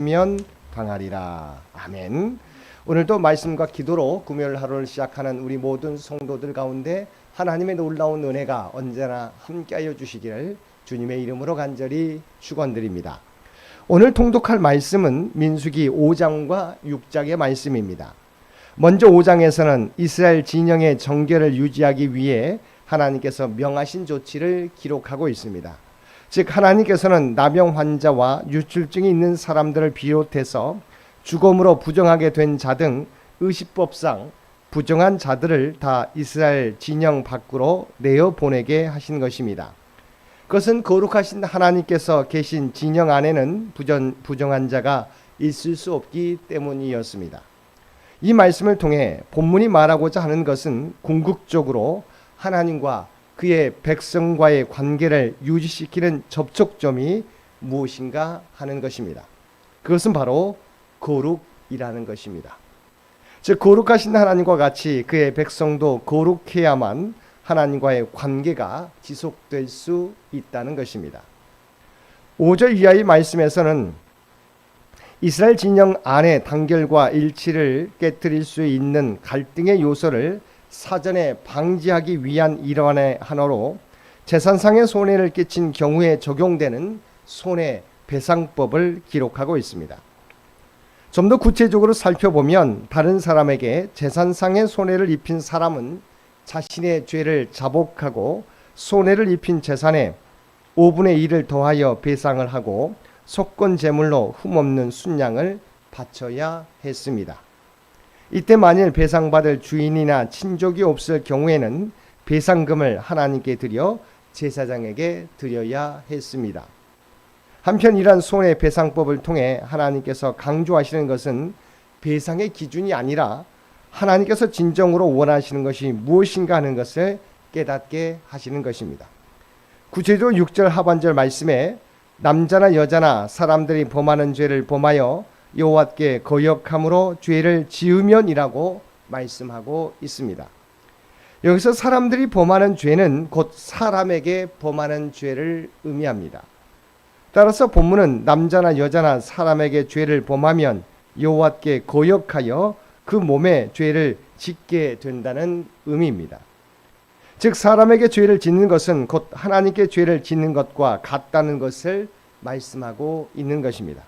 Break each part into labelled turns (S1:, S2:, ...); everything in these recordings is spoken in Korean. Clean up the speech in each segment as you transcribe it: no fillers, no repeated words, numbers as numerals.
S1: 면 당하리라. 아멘. 오늘도 말씀과 기도로 금요일 하루를 시작하는 우리 모든 성도들 가운데 하나님의 놀라운 은혜가 언제나 함께하여 주시기를 주님의 이름으로 간절히 축원드립니다. 오늘 통독할 말씀은 민수기 5장과 6장의 말씀입니다. 먼저 5장에서는 이스라엘 진영의 정결을 유지하기 위해 하나님께서 명하신 조치를 기록하고 있습니다. 즉 하나님께서는 나병 환자와 유출증이 있는 사람들을 비롯해서 죽음으로 부정하게 된 자 등 의식법상 부정한 자들을 다 이스라엘 진영 밖으로 내어 보내게 하신 것입니다. 그것은 거룩하신 하나님께서 계신 진영 안에는 부정한 자가 있을 수 없기 때문이었습니다. 이 말씀을 통해 본문이 말하고자 하는 것은 궁극적으로 하나님과 그의 백성과의 관계를 유지시키는 접촉점이 무엇인가 하는 것입니다. 그것은 바로 거룩이라는 것입니다. 즉 거룩하신 하나님과 같이 그의 백성도 거룩해야만 하나님과의 관계가 지속될 수 있다는 것입니다. 5절 이하의 말씀에서는 이스라엘 진영 안의 단결과 일치를 깨뜨릴 수 있는 갈등의 요소를 사전에 방지하기 위한 일환의 하나로 재산상의 손해를 끼친 경우에 적용되는 손해배상법을 기록하고 있습니다. 좀 더 구체적으로 살펴보면 다른 사람에게 재산상의 손해를 입힌 사람은 자신의 죄를 자복하고 손해를 입힌 재산에 5분의 1을 더하여 배상을 하고 속건 제물로 흠없는 순양을 바쳐야 했습니다. 이때 만일 배상받을 주인이나 친족이 없을 경우에는 배상금을 하나님께 드려 제사장에게 드려야 했습니다. 한편 이러한 손해배상법을 통해 하나님께서 강조하시는 것은 배상의 기준이 아니라 하나님께서 진정으로 원하시는 것이 무엇인가 하는 것을 깨닫게 하시는 것입니다. 구체적으로 6절 하반절 말씀에 남자나 여자나 사람들이 범하는 죄를 범하여 여호와께 거역함으로 죄를 지으면이라고 말씀하고 있습니다. 여기서 사람들이 범하는 죄는 곧 사람에게 범하는 죄를 의미합니다. 따라서 본문은 남자나 여자나 사람에게 죄를 범하면 여호와께 거역하여 그 몸에 죄를 짓게 된다는 의미입니다. 즉 사람에게 죄를 짓는 것은 곧 하나님께 죄를 짓는 것과 같다는 것을 말씀하고 있는 것입니다.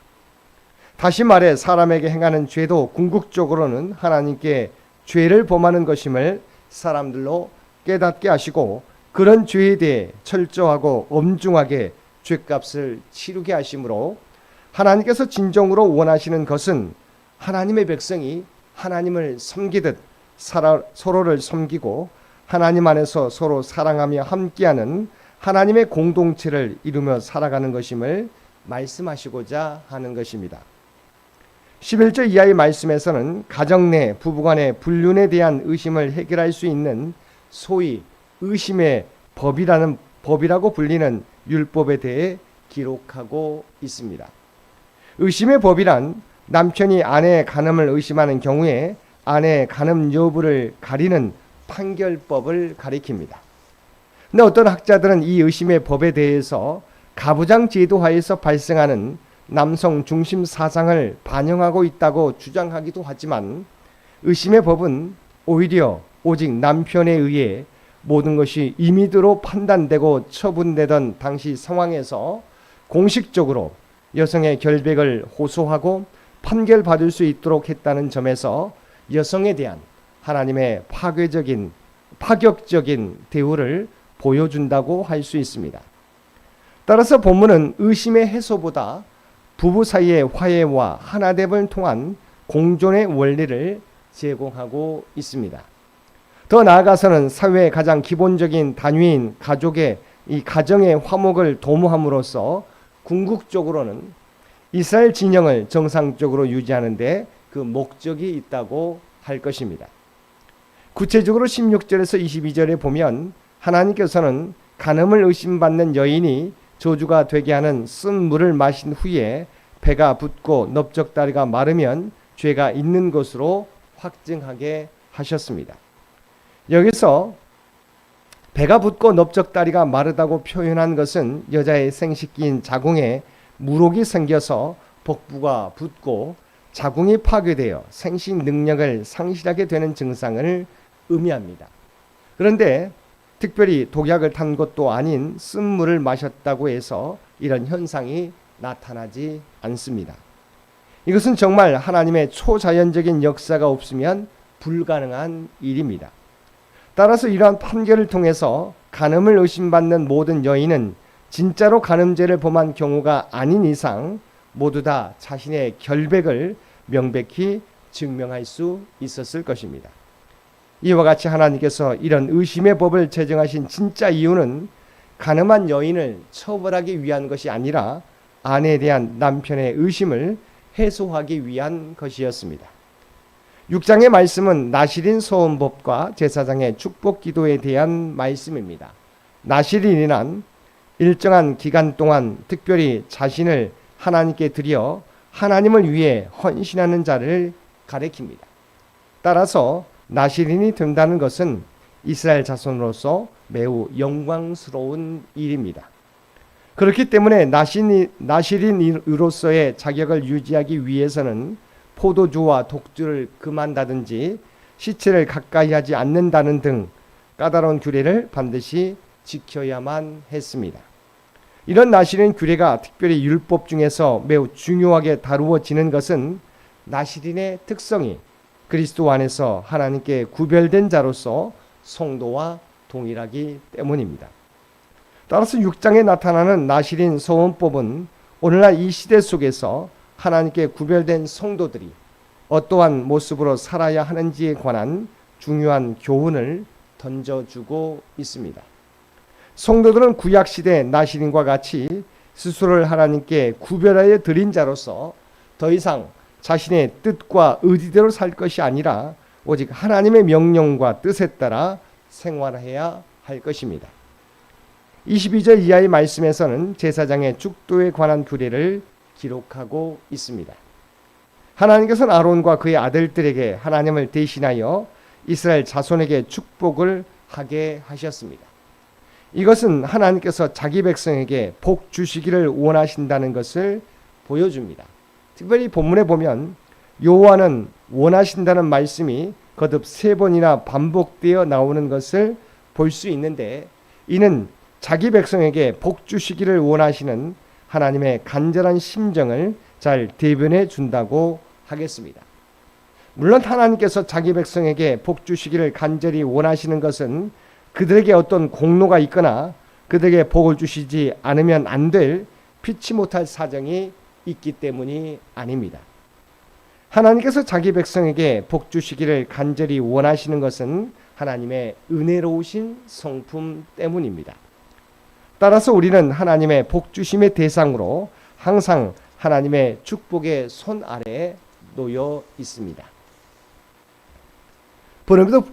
S1: 다시 말해 사람에게 행하는 죄도 궁극적으로는 하나님께 죄를 범하는 것임을 사람들로 깨닫게 하시고 그런 죄에 대해 철저하고 엄중하게 죄값을 치르게 하심으로 하나님께서 진정으로 원하시는 것은 하나님의 백성이 하나님을 섬기듯 서로를 섬기고 하나님 안에서 서로 사랑하며 함께하는 하나님의 공동체를 이루며 살아가는 것임을 말씀하시고자 하는 것입니다. 11절 이하의 말씀에서는 가정 내 부부간의 불륜에 대한 의심을 해결할 수 있는 소위 의심의 법이라고 불리는 율법에 대해 기록하고 있습니다. 의심의 법이란 남편이 아내의 간음을 의심하는 경우에 아내의 간음 여부를 가리는 판결법을 가리킵니다. 근데 어떤 학자들은 이 의심의 법에 대해서 가부장 제도하에서 발생하는 남성 중심 사상을 반영하고 있다고 주장하기도 하지만 의심의 법은 오히려 오직 남편에 의해 모든 것이 임의대로 판단되고 처분되던 당시 상황에서 공식적으로 여성의 결백을 호소하고 판결받을 수 있도록 했다는 점에서 여성에 대한 하나님의 파격적인 대우를 보여준다고 할 수 있습니다. 따라서 본문은 의심의 해소보다 부부 사이의 화해와 하나됨을 통한 공존의 원리를 제공하고 있습니다. 더 나아가서는 사회의 가장 기본적인 단위인 가족의 이 가정의 화목을 도모함으로써 궁극적으로는 이스라엘 진영을 정상적으로 유지하는 데 그 목적이 있다고 할 것입니다. 구체적으로 16절에서 22절에 보면 하나님께서는 간음을 의심받는 여인이 저주가 되게 하는 쓴 물을 마신 후에 배가 붓고 넓적다리가 마르면 죄가 있는 것으로 확증하게 하셨습니다. 여기서 배가 붓고 넓적다리가 마르다고 표현한 것은 여자의 생식기인 자궁에 물혹이 생겨서 복부가 붓고 자궁이 파괴되어 생식 능력을 상실하게 되는 증상을 의미합니다. 그런데 특별히 독약을 탄 것도 아닌 쓴물을 마셨다고 해서 이런 현상이 나타나지 않습니다. 이것은 정말 하나님의 초자연적인 역사가 없으면 불가능한 일입니다. 따라서 이러한 판결을 통해서 간음을 의심받는 모든 여인은 진짜로 간음죄를 범한 경우가 아닌 이상 모두 다 자신의 결백을 명백히 증명할 수 있었을 것입니다. 이와 같이 하나님께서 이런 의심의 법을 제정하신 진짜 이유는 간음한 여인을 처벌하기 위한 것이 아니라 아내에 대한 남편의 의심을 해소하기 위한 것이었습니다. 6장의 말씀은 나실인 소원법과 제사장의 축복 기도에 대한 말씀입니다. 나실인이란 일정한 기간 동안 특별히 자신을 하나님께 드려 하나님을 위해 헌신하는 자를 가리킵니다. 따라서 나실인이 된다는 것은 이스라엘 자손으로서 매우 영광스러운 일입니다. 그렇기 때문에 나실인으로서의 자격을 유지하기 위해서는 포도주와 독주를 금한다든지 시체를 가까이 하지 않는다는 등 까다로운 규례를 반드시 지켜야만 했습니다. 이런 나실인 규례가 특별히 율법 중에서 매우 중요하게 다루어지는 것은 나실인의 특성이 그리스도 안에서 하나님께 구별된 자로서 성도와 동일하기 때문입니다. 따라서 6장에 나타나는 나실인 소원법은 오늘날 이 시대 속에서 하나님께 구별된 성도들이 어떠한 모습으로 살아야 하는지에 관한 중요한 교훈을 던져주고 있습니다. 성도들은 구약시대 나실인과 같이 스스로를 하나님께 구별하여 드린 자로서 더 이상 자신의 뜻과 의지대로 살 것이 아니라 오직 하나님의 명령과 뜻에 따라 생활해야 할 것입니다. 22절 이하의 말씀에서는 제사장의 축도에 관한 규례를 기록하고 있습니다. 하나님께서는 아론과 그의 아들들에게 하나님을 대신하여 이스라엘 자손에게 축복을 하게 하셨습니다. 이것은 하나님께서 자기 백성에게 복 주시기를 원하신다는 것을 보여줍니다. 특별히 본문에 보면 여호와는 원하신다는 말씀이 거듭 3번이나 반복되어 나오는 것을 볼 수 있는데 이는 자기 백성에게 복 주시기를 원하시는 하나님의 간절한 심정을 잘 대변해 준다고 하겠습니다. 물론 하나님께서 자기 백성에게 복 주시기를 간절히 원하시는 것은 그들에게 어떤 공로가 있거나 그들에게 복을 주시지 않으면 안 될 피치 못할 사정이 있기 때문이 아닙니다. 하나님께서 자기 백성에게 복 주시기를 간절히 원하시는 것은 하나님의 은혜로우신 성품 때문입니다. 따라서 우리는 하나님의 복 주심의 대상으로 항상 하나님의 축복의 손 아래에 놓여 있습니다.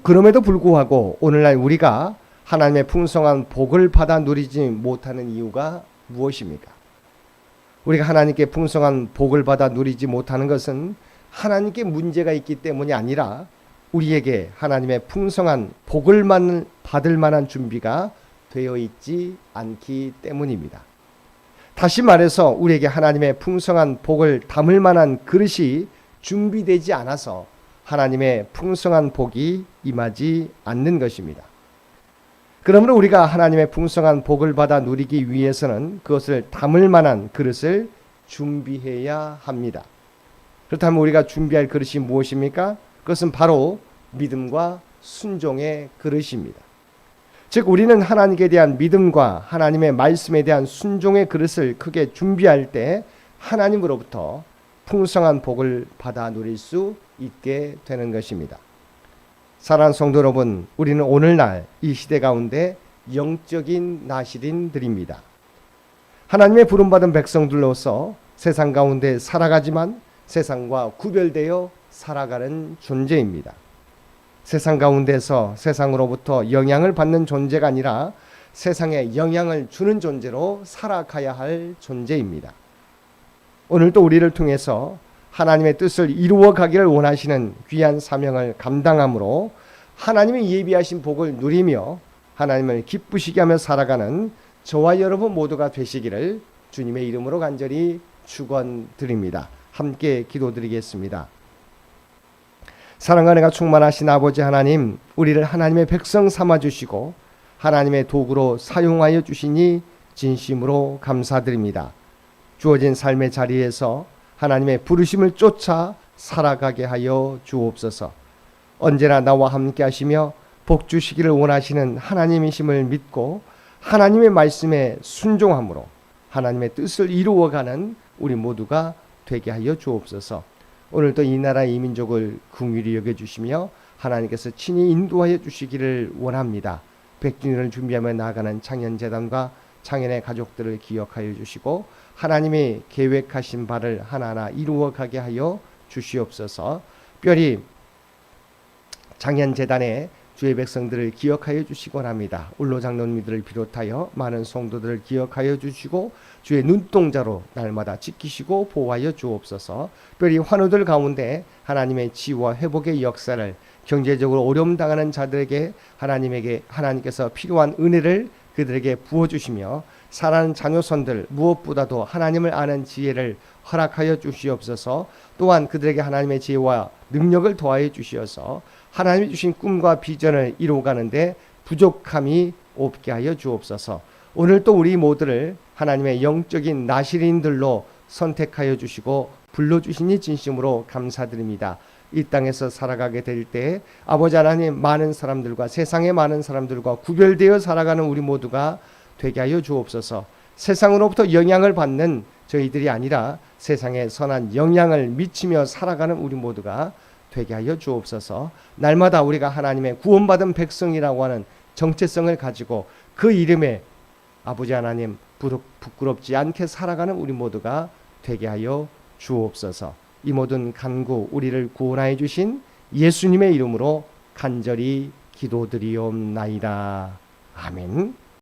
S1: 그럼에도 불구하고 오늘날 우리가 하나님의 풍성한 복을 받아 누리지 못하는 이유가 무엇입니까? 우리가 하나님께 풍성한 복을 받아 누리지 못하는 것은 하나님께 문제가 있기 때문이 아니라 우리에게 하나님의 풍성한 복을 받을 만한 준비가 되어 있지 않기 때문입니다. 다시 말해서 우리에게 하나님의 풍성한 복을 담을 만한 그릇이 준비되지 않아서 하나님의 풍성한 복이 임하지 않는 것입니다. 그러므로 우리가 하나님의 풍성한 복을 받아 누리기 위해서는 그것을 담을 만한 그릇을 준비해야 합니다. 그렇다면 우리가 준비할 그릇이 무엇입니까? 그것은 바로 믿음과 순종의 그릇입니다. 즉 우리는 하나님께 대한 믿음과 하나님의 말씀에 대한 순종의 그릇을 크게 준비할 때 하나님으로부터 풍성한 복을 받아 누릴 수 있게 되는 것입니다. 사랑하는 성도 여러분, 우리는 오늘날 이 시대 가운데 영적인 나실인들입니다. 하나님의 부름받은 백성들로서 세상 가운데 살아가지만 세상과 구별되어 살아가는 존재입니다. 세상 가운데서 세상으로부터 영향을 받는 존재가 아니라 세상에 영향을 주는 존재로 살아가야 할 존재입니다. 오늘도 우리를 통해서 하나님의 뜻을 이루어 가기를 원하시는 귀한 사명을 감당함으로 하나님의 예비하신 복을 누리며 하나님을 기쁘시게 하며 살아가는 저와 여러분 모두가 되시기를 주님의 이름으로 간절히 축원드립니다. 함께 기도드리겠습니다. 사랑과 은혜가 충만하신 아버지 하나님, 우리를 하나님의 백성 삼아주시고 하나님의 도구로 사용하여 주시니 진심으로 감사드립니다. 주어진 삶의 자리에서 하나님의 부르심을 쫓아 살아가게 하여 주옵소서. 언제나 나와 함께 하시며 복 주시기를 원하시는 하나님이심을 믿고 하나님의 말씀에 순종함으로 하나님의 뜻을 이루어가는 우리 모두가 되게 하여 주옵소서. 오늘도 이 나라 이 민족을 긍휼히 여겨주시며 하나님께서 친히 인도하여 주시기를 원합니다. 백주년을 준비하며 나아가는 창현재단과 창현의 가족들을 기억하여 주시고 하나님이 계획하신 바를 하나하나 이루어가게 하여 주시옵소서. 특별히 창현재단의 주의 백성들을 기억하여 주시곤 합니다. 울로 장로님들을 비롯하여 많은 성도들을 기억하여 주시고 주의 눈동자로 날마다 지키시고 보호하여 주옵소서. 특별히 환우들 가운데 하나님의 치유와 회복의 역사를, 경제적으로 어려움 당하는 자들에게 하나님께서 필요한 은혜를 그들에게 부어주시며 사랑하는 자녀손들 무엇보다도 하나님을 아는 지혜를 허락하여 주시옵소서. 또한 그들에게 하나님의 지혜와 능력을 더하여 주시어서 하나님이 주신 꿈과 비전을 이루어가는데 부족함이 없게 하여 주옵소서. 오늘 또 우리 모두를 하나님의 영적인 나시린들로 선택하여 주시고 불러주시니 진심으로 감사드립니다. 이 땅에서 살아가게 될 때 아버지 하나님, 많은 사람들과, 세상의 많은 사람들과 구별되어 살아가는 우리 모두가 되게 하여 주옵소서. 세상으로부터 영향을 받는 저희들이 아니라 세상에 선한 영향을 미치며 살아가는 우리 모두가 되게 하여 주옵소서. 날마다 우리가 하나님의 구원받은 백성이라고 하는 정체성을 가지고 그 이름에 아버지 하나님 부끄럽지 않게 살아가는 우리 모두가 되게 하여 주옵소서. 이 모든 간구 우리를 구원하여 주신 예수님의 이름으로 간절히 기도드리옵나이다. 아멘.